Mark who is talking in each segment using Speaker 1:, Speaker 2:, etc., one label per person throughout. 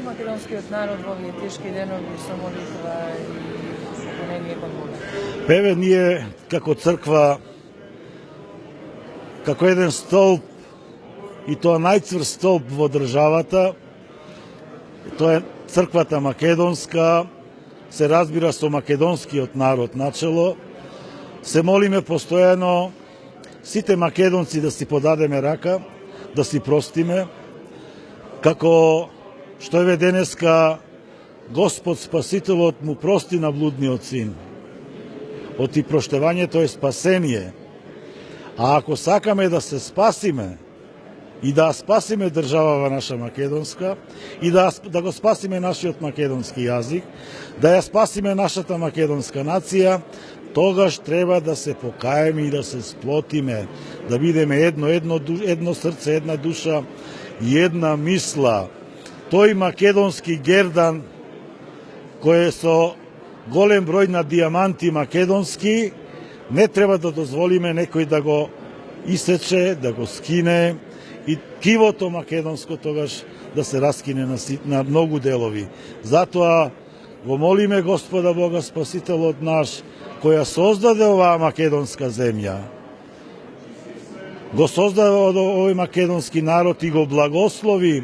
Speaker 1: македонскиот народ во овие тешки денови со молитва и поклонение кон Бога?
Speaker 2: Еве ние како црква, како еден столб, и тоа најцврст столб во државата, тоа е црквата македонска, се разбира со македонскиот народ начело. Се молиме постојано сите македонци да си подадеме рака, да си простиме, како што еве денеска Господ Спасителот му прости на блудниот син. Оти проштевањето е спасение. А ако сакаме да се спасиме и да спасиме државава наша македонска и да го спасиме нашиот македонски јазик, да ја спасиме нашата македонска нација, тогаш треба да се покаеме и да се сплотиме, да бидеме едно срце, една душа и една мисла. Тој македонски гердан кој е со голем број на дијаманти македонски, не треба да дозволиме некој да го исече, да го скине и кивото македонско тогаш да се раскине на многу делови. Затоа го молиме Господа Бога Спасителот наш, која создаде оваа македонска земја, го создаде овој македонски народ и го благослови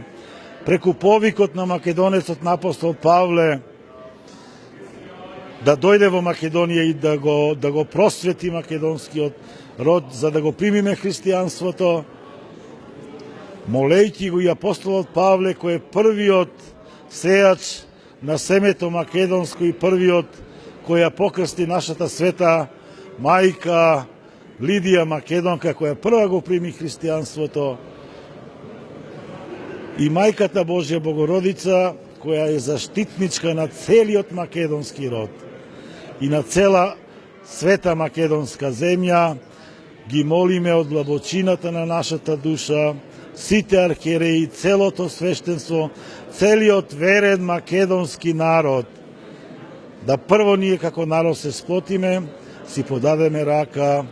Speaker 2: преку повикот на македонецот на апостол Павле да дојде во Македонија и да го просвети македонскиот род, за да го примиме христијанството, молејќи го и апостолот Павле, кој е првиот сејач на семето македонско и првиот кој ја покрсти нашата света мајка Лидија Македонка, која прва го прими христијанството, и мајката Божја Богородица, која е заштитничка на целиот македонски род и на цела света македонска земја, ги молиме од длабочината на нашата душа, сите архиереи, целото свештенство, целиот верен македонски народ, да прво ние како народ се сплотиме, си подадеме рака,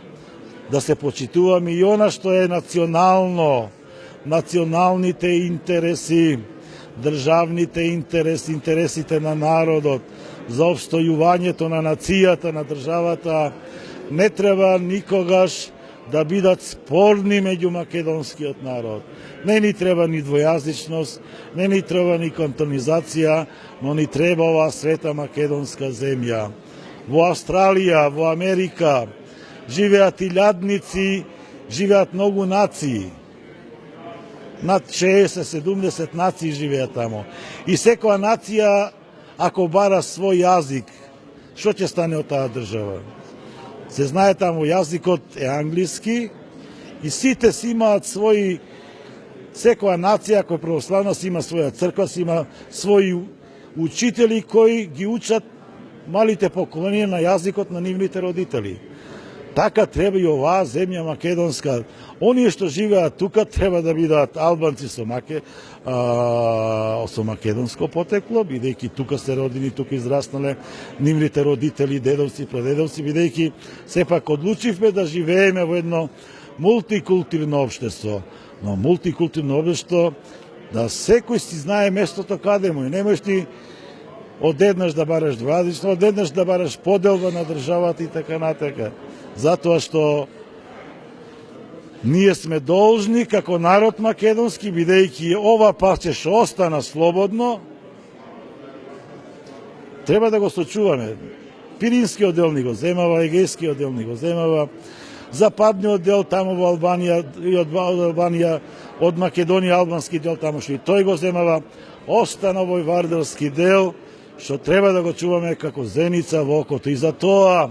Speaker 2: да се почитуваме и она што е национално, националните интереси, државните интереси, интересите на народот, за обстојувањето на нацијата, на државата, не треба никогаш да бидат спорни меѓу македонскиот народ. Не ни треба ни двојазичност, не ни треба ни кантонизација, но ни треба оваа света македонска земја. Во Австралија, во Америка, живеат илјадници, живеат многу нации. Над 60-70 нации живеат тамо. И секоја нација, ако бара свој јазик, што ќе стане од таа држава? Се знае тамо јазикот е англиски и сите си имаат своји, секоја нација која православна си има своја црква, си има своји учители кои ги учат малите поколенија на јазикот на нивните родители. Така треба и оваа земја македонска. Оние што живеат тука треба да бидат албанци со македонско потекло, бидејќи тука се родени, тука израснале нивните родители, дедовци, прадедовци, бидејќи сепак одлучивме да живееме во едно мултикултурно општество. Но мултикултурно општество да секој си знае местото каде му и немоеш ти одеднаш да бараш двојазично, одеднаш да бараш поделба на државата и така натака. Затоа што ние сме должни како народ македонски, бидејќи ова парче што остана слободно, треба да го сочуваме. Пиринскиот дел ни го земава, Егејскиот дел ни го земава, западниот дел тамо во Албанија и од Албанија, од Македонија албански дел тамо што и тој го земава, остана овој вардарски дел што треба да го чуваме како зеница во окото. И затоа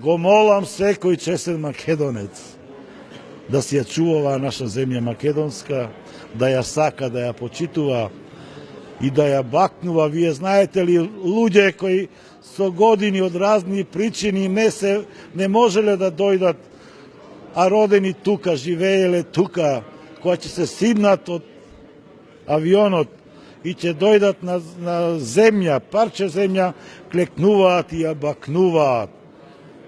Speaker 2: го молам секој честен македонец да си ја чува оваа наша земја македонска, да ја сака, да ја почитува и да ја бакнува. Вие знаете ли луѓе кои со години од разни причини не можеле да дојдат, а родени тука, живееле тука, која ќе се сиднат од авионот и ќе дојдат на земја, парче земја, клекнуваат и ја бакнуваат.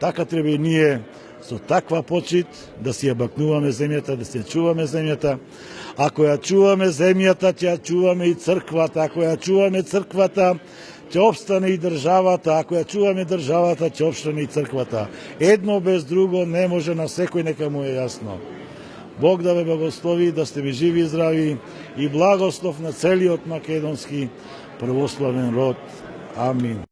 Speaker 2: Така треба и ние со таква почит да си ја бакнуваме земјата, да си ја чуваме земјата. Ако ја чуваме земјата, ќе ја чуваме и црквата. Ако ја чуваме црквата, ќе обстане и државата. Ако ја чуваме државата, ќе обстане и црквата. Едно без друго не може, на секој нека му е јасно. Бог да ве благослови, да сте ви живи и здрави и благослов на целиот македонски православен род. Амин.